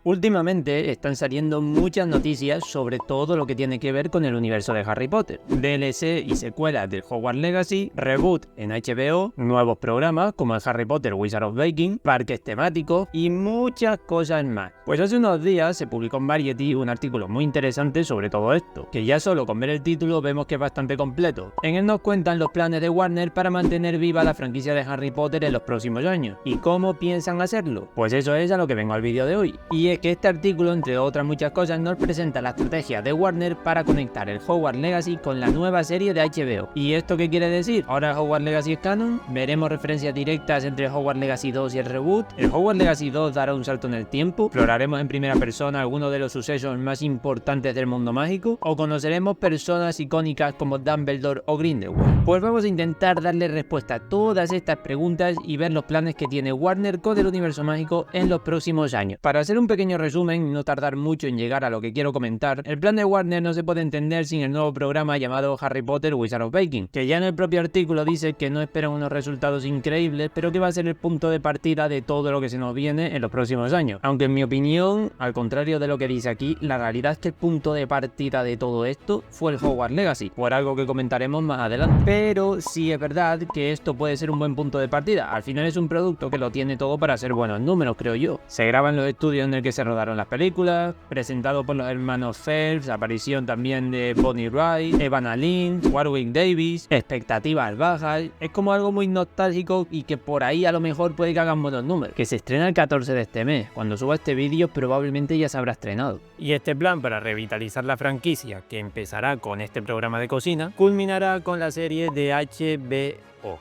Últimamente están saliendo muchas noticias sobre todo lo que tiene que ver con el universo de Harry Potter. DLC y secuelas del Hogwarts Legacy, reboot en HBO, nuevos programas como el Harry Potter Wizards of Baking, parques temáticos y muchas cosas más. Pues hace unos días se publicó en Variety un artículo muy interesante sobre todo esto, que ya solo con ver el título vemos que es bastante completo. En él nos cuentan los planes de Warner para mantener viva la franquicia de Harry Potter en los próximos años. ¿Y cómo piensan hacerlo? Pues eso es a lo que vengo al vídeo de hoy. Y es que este artículo, entre otras muchas cosas, nos presenta la estrategia de Warner para conectar el Hogwarts Legacy con la nueva serie de HBO. ¿Y esto qué quiere decir? ¿Ahora el Hogwarts Legacy es canon? ¿Veremos referencias directas entre Hogwarts Legacy 2 y el reboot? ¿El Hogwarts Legacy 2 dará un salto en el tiempo? ¿Exploraremos en primera persona algunos de los sucesos más importantes del mundo mágico? ¿O conoceremos personas icónicas como Dumbledore o Grindelwald? Pues vamos a intentar darle respuesta a todas estas preguntas y ver los planes que tiene Warner con el universo mágico en los próximos años. Para hacer un pequeño resumen y no tardar mucho en llegar a lo que quiero comentar, el plan de Warner no se puede entender sin el nuevo programa llamado Harry Potter Wizards of Baking, que ya en el propio artículo dice que no esperan unos resultados increíbles, pero que va a ser el punto de partida de todo lo que se nos viene en los próximos años. Aunque en mi opinión, al contrario de lo que dice aquí, la realidad es que el punto de partida de todo esto fue el Hogwarts Legacy, por algo que comentaremos más adelante. Pero sí es verdad que esto puede ser un buen punto de partida. Al final es un producto que lo tiene todo para hacer buenos números, creo yo. Se graba en los estudios en el que se rodaron las películas, presentado por los hermanos Phelps, aparición también de Bonnie Wright, Evan Lynch, Warwick Davis, expectativas bajas. Es como algo muy nostálgico y que por ahí a lo mejor puede que hagan buenos números. Que se estrena el 14 de este mes. Cuando suba este vídeo probablemente ya se habrá estrenado. Y este plan para revitalizar la franquicia, que empezará con este programa de cocina, culminará con la serie de HBO.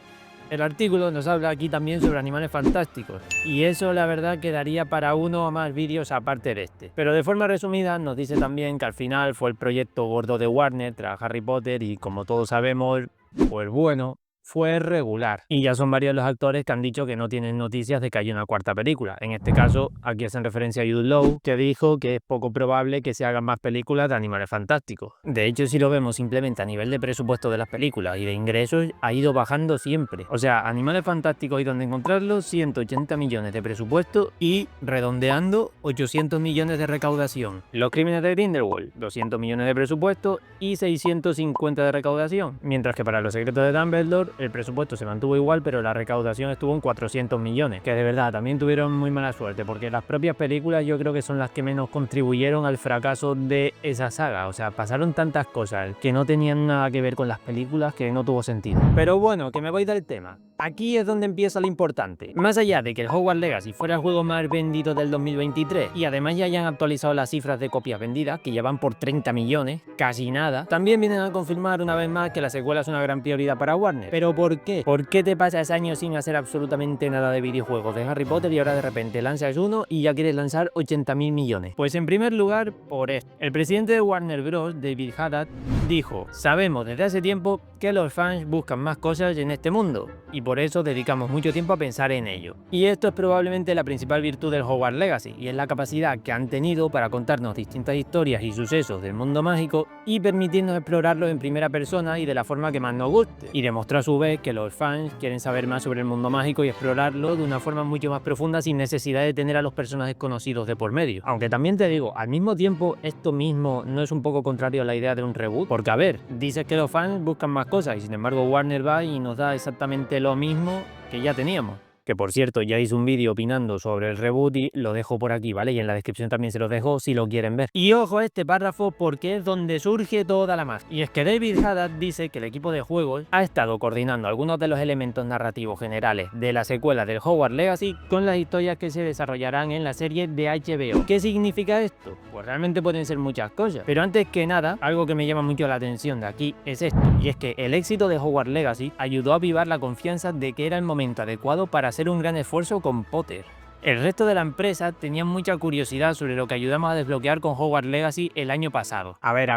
El artículo nos habla aquí también sobre animales fantásticos, y eso la verdad quedaría para uno o más vídeos aparte de este. Pero de forma resumida nos dice también que al final fue el proyecto gordo de Warner tras Harry Potter y, como todos sabemos, pues bueno, fue regular. Y ya son varios los actores que han dicho que no tienen noticias de que haya una cuarta película. En este caso, aquí hacen referencia a Jude Law, que dijo que es poco probable que se hagan más películas de animales fantásticos. De hecho, si lo vemos simplemente a nivel de presupuesto de las películas y de ingresos, ha ido bajando siempre. O sea, Animales Fantásticos y donde encontrarlos, 180 millones de presupuesto y, redondeando, 800 millones de recaudación. Los Crímenes de Grindelwald, 200 millones de presupuesto y 650 de recaudación. Mientras que para Los Secretos de Dumbledore, el presupuesto se mantuvo igual, pero la recaudación estuvo en 400 millones, que de verdad también tuvieron muy mala suerte, porque las propias películas yo creo que son las que menos contribuyeron al fracaso de esa saga. O sea, pasaron tantas cosas que no tenían nada que ver con las películas que no tuvo sentido. Pero bueno, que me voy del tema. Aquí es donde empieza lo importante. Más allá de que el Hogwarts Legacy fuera el juego más vendido del 2023 y además ya hayan actualizado las cifras de copias vendidas, que ya van por 30 millones, casi nada, también vienen a confirmar una vez más que la secuela es una gran prioridad para Warner. ¿Pero por qué? ¿Por qué te pasas años sin hacer absolutamente nada de videojuegos de Harry Potter y ahora de repente lanzas uno y ya quieres lanzar 80.000 millones? Pues en primer lugar, por esto. El presidente de Warner Bros., David Haddad, dijo: sabemos desde hace tiempo que los fans buscan más cosas en este mundo y por eso dedicamos mucho tiempo a pensar en ello. Y esto es probablemente la principal virtud del Hogwarts Legacy, y es la capacidad que han tenido para contarnos distintas historias y sucesos del mundo mágico y permitirnos explorarlos en primera persona y de la forma que más nos guste, y demostrar a su vez que los fans quieren saber más sobre el mundo mágico y explorarlo de una forma mucho más profunda sin necesidad de tener a los personajes conocidos de por medio. Aunque también te digo, al mismo tiempo esto mismo no es un poco contrario a la idea de un reboot, porque a ver, dices que los fans buscan más cosas y sin embargo Warner va y nos da exactamente lo mismo que ya teníamos. Que por cierto, ya hice un vídeo opinando sobre el reboot y lo dejo por aquí, ¿vale? Y en la descripción también se los dejo si lo quieren ver. Y ojo a este párrafo porque es donde surge toda la magia. Y es que David Haddad dice que el equipo de juegos ha estado coordinando algunos de los elementos narrativos generales de la secuela del Hogwarts Legacy con las historias que se desarrollarán en la serie de HBO. ¿Qué significa esto? Pues realmente pueden ser muchas cosas. Pero antes que nada, algo que me llama mucho la atención de aquí es esto. Y es que el éxito de Hogwarts Legacy ayudó a avivar la confianza de que era el momento adecuado para hacer un gran esfuerzo con Potter. El resto de la empresa tenía mucha curiosidad sobre lo que ayudamos a desbloquear con Hogwarts Legacy el año pasado. A ver.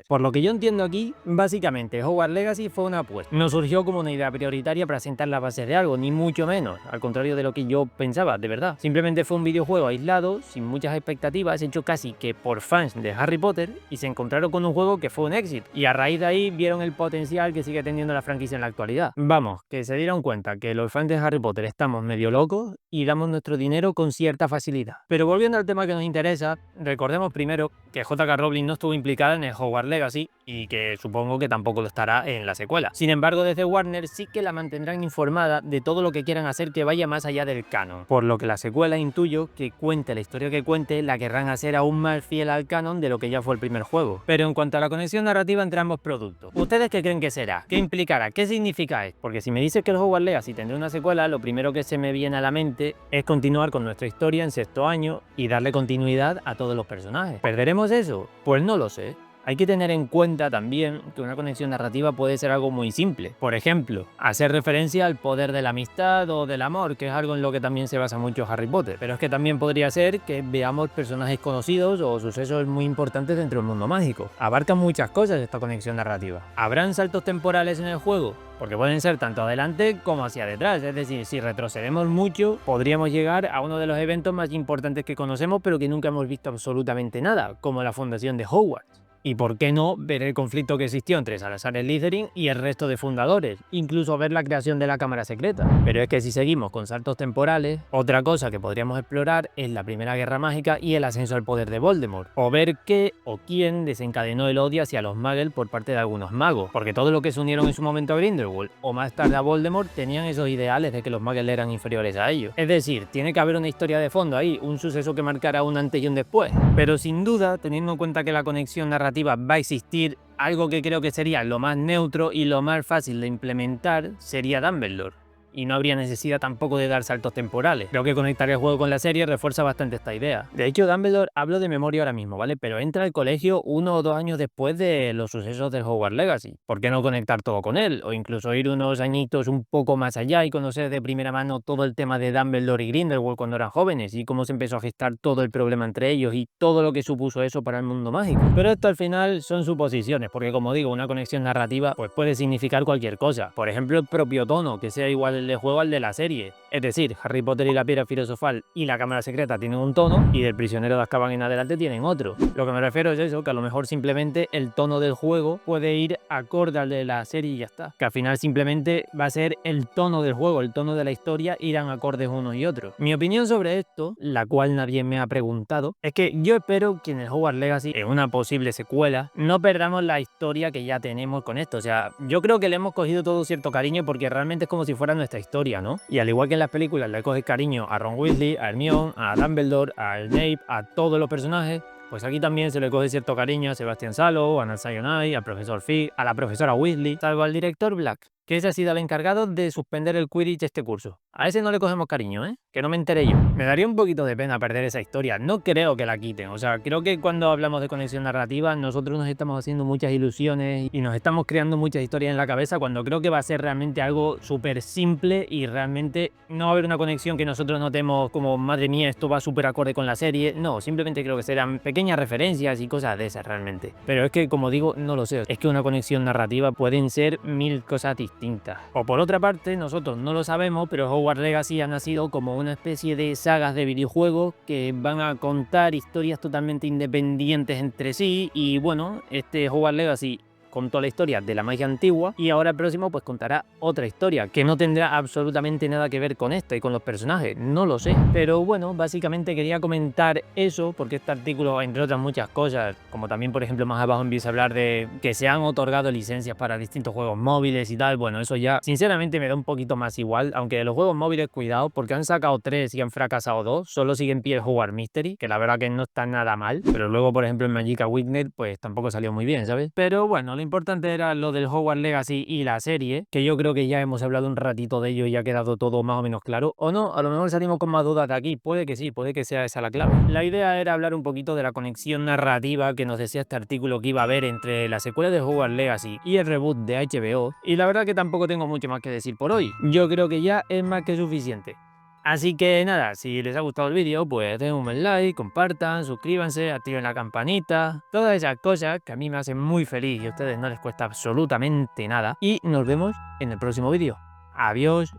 Por lo que yo entiendo aquí, básicamente Hogwarts Legacy fue una apuesta. No surgió como una idea prioritaria para sentar la base de algo, ni mucho menos, al contrario de lo que yo pensaba, de verdad. Simplemente fue un videojuego aislado, sin muchas expectativas, hecho casi que por fans de Harry Potter, y se encontraron con un juego que fue un éxito. Y a raíz de ahí vieron el potencial que sigue teniendo la franquicia en la actualidad. Vamos, que se dieron cuenta que los fans de Harry Potter estamos medio locos y damos gastamos nuestro dinero con cierta facilidad. Pero volviendo al tema que nos interesa, recordemos primero que J.K. Rowling no estuvo implicada en el Hogwarts Legacy y que supongo que tampoco lo estará en la secuela. Sin embargo, desde Warner sí que la mantendrán informada de todo lo que quieran hacer que vaya más allá del canon, por lo que la secuela, intuyo, que cuente la historia que cuente, la querrán hacer aún más fiel al canon de lo que ya fue el primer juego. Pero en cuanto a la conexión narrativa entre ambos productos, ¿ustedes qué creen que será? ¿Qué implicará? ¿Qué significa esto? Porque si me dices que el Hogwarts Legacy tendrá una secuela, lo primero que se me viene a la mente es continuar con nuestra historia en sexto año y darle continuidad a todos los personajes. ¿Perderemos eso? Pues no lo sé. Hay que tener en cuenta también que una conexión narrativa puede ser algo muy simple. Por ejemplo, hacer referencia al poder de la amistad o del amor, que es algo en lo que también se basa mucho Harry Potter. Pero es que también podría ser que veamos personajes conocidos o sucesos muy importantes dentro del mundo mágico. Abarca muchas cosas esta conexión narrativa. ¿Habrán saltos temporales en el juego? Porque pueden ser tanto adelante como hacia detrás, es decir, si retrocedemos mucho, podríamos llegar a uno de los eventos más importantes que conocemos, pero que nunca hemos visto absolutamente nada, como la fundación de Hogwarts. Y por qué no ver el conflicto que existió entre Salazar Slytherin y el resto de fundadores, incluso ver la creación de la Cámara Secreta. Pero es que si seguimos con saltos temporales, otra cosa que podríamos explorar es la Primera Guerra Mágica y el ascenso al poder de Voldemort, o ver qué o quién desencadenó el odio hacia los Muggles por parte de algunos magos, porque todos los que se unieron en su momento a Grindelwald o más tarde a Voldemort tenían esos ideales de que los Muggles eran inferiores a ellos. Es decir, tiene que haber una historia de fondo ahí, un suceso que marcará un antes y un después. Pero sin duda, teniendo en cuenta que la conexión narrativa va a existir, algo que creo que sería lo más neutro y lo más fácil de implementar sería Dumbledore. Y no habría necesidad tampoco de dar saltos temporales. Creo que conectar el juego con la serie refuerza bastante esta idea. De hecho, Dumbledore, hablo de memoria ahora mismo, ¿vale? Pero entra al colegio 1 o 2 años después de los sucesos del Hogwarts Legacy. ¿Por qué no conectar todo con él? O incluso ir unos añitos un poco más allá y conocer de primera mano todo el tema de Dumbledore y Grindelwald cuando eran jóvenes y cómo se empezó a gestar todo el problema entre ellos y todo lo que supuso eso para el mundo mágico. Pero esto al final son suposiciones, porque como digo, una conexión narrativa pues puede significar cualquier cosa. Por ejemplo, el propio tono, que sea igual de juego al de la serie. Es decir, Harry Potter y la Piedra Filosofal y la Cámara Secreta tienen un tono y del Prisionero de Azkaban en adelante tienen otro. Lo que me refiero es eso, que a lo mejor simplemente el tono del juego puede ir acorde al de la serie y ya está. Que al final simplemente va a ser el tono del juego, el tono de la historia, irán acordes unos y otros. Mi opinión sobre esto, la cual nadie me ha preguntado, es que yo espero que en el Hogwarts Legacy, en una posible secuela, no perdamos la historia que ya tenemos con esto. O sea, yo creo que le hemos cogido todo cierto cariño porque realmente es como si fuera nuestra historia, ¿no? Y al igual que en las películas le coges cariño a Ron Weasley, a Hermione, a Dumbledore, a Snape, a todos los personajes, pues aquí también se le coge cierto cariño a Sebastian Sallow, a Nalsayo Knight, al profesor Fig, a la profesora Weasley, salvo al director Black, que ese ha sido el encargado de suspender el Quidditch este curso. A ese no le cogemos cariño, ¿eh? Que no me enteré yo. Me daría un poquito de pena perder esa historia. No creo que la quiten. O sea, creo que cuando hablamos de conexión narrativa, nosotros nos estamos haciendo muchas ilusiones y nos estamos creando muchas historias en la cabeza cuando creo que va a ser realmente algo súper simple y realmente no va a haber una conexión que nosotros notemos como, madre mía, esto va súper acorde con la serie. No, simplemente creo que serán pequeñas referencias y cosas de esas realmente. Pero es que, como digo, no lo sé. Es que una conexión narrativa pueden ser mil cosas distintas. O por otra parte, nosotros no lo sabemos, pero Hogwarts Legacy ha nacido como una especie de sagas de videojuegos que van a contar historias totalmente independientes entre sí y bueno, este Hogwarts Legacy contó la historia de la magia antigua y ahora el próximo pues contará otra historia que no tendrá absolutamente nada que ver con esta y con los personajes, no lo sé. Pero bueno, básicamente quería comentar eso porque este artículo, entre otras muchas cosas, como también por ejemplo más abajo empieza a hablar de que se han otorgado licencias para distintos juegos móviles y tal, bueno, eso ya sinceramente me da un poquito más igual, aunque de los juegos móviles cuidado porque han sacado 3 y han fracasado 2, solo sigue en pie el Hogwarts Mystery, que la verdad que no está nada mal, pero luego por ejemplo el Magic Awakened pues tampoco salió muy bien, ¿sabes? Pero bueno, lo importante era lo del Hogwarts Legacy y la serie, que yo creo que ya hemos hablado un ratito de ello y ha quedado todo más o menos claro. O no, a lo mejor salimos con más dudas de aquí, puede que sí, puede que sea esa la clave. La idea era hablar un poquito de la conexión narrativa que nos decía este artículo que iba a haber entre la secuela de Hogwarts Legacy y el reboot de HBO, y la verdad que tampoco tengo mucho más que decir por hoy. Yo creo que ya es más que suficiente. Así que nada, si les ha gustado el vídeo, pues den un buen like, compartan, suscríbanse, activen la campanita, todas esas cosas que a mí me hacen muy feliz y a ustedes no les cuesta absolutamente nada. Y nos vemos en el próximo vídeo. Adiós.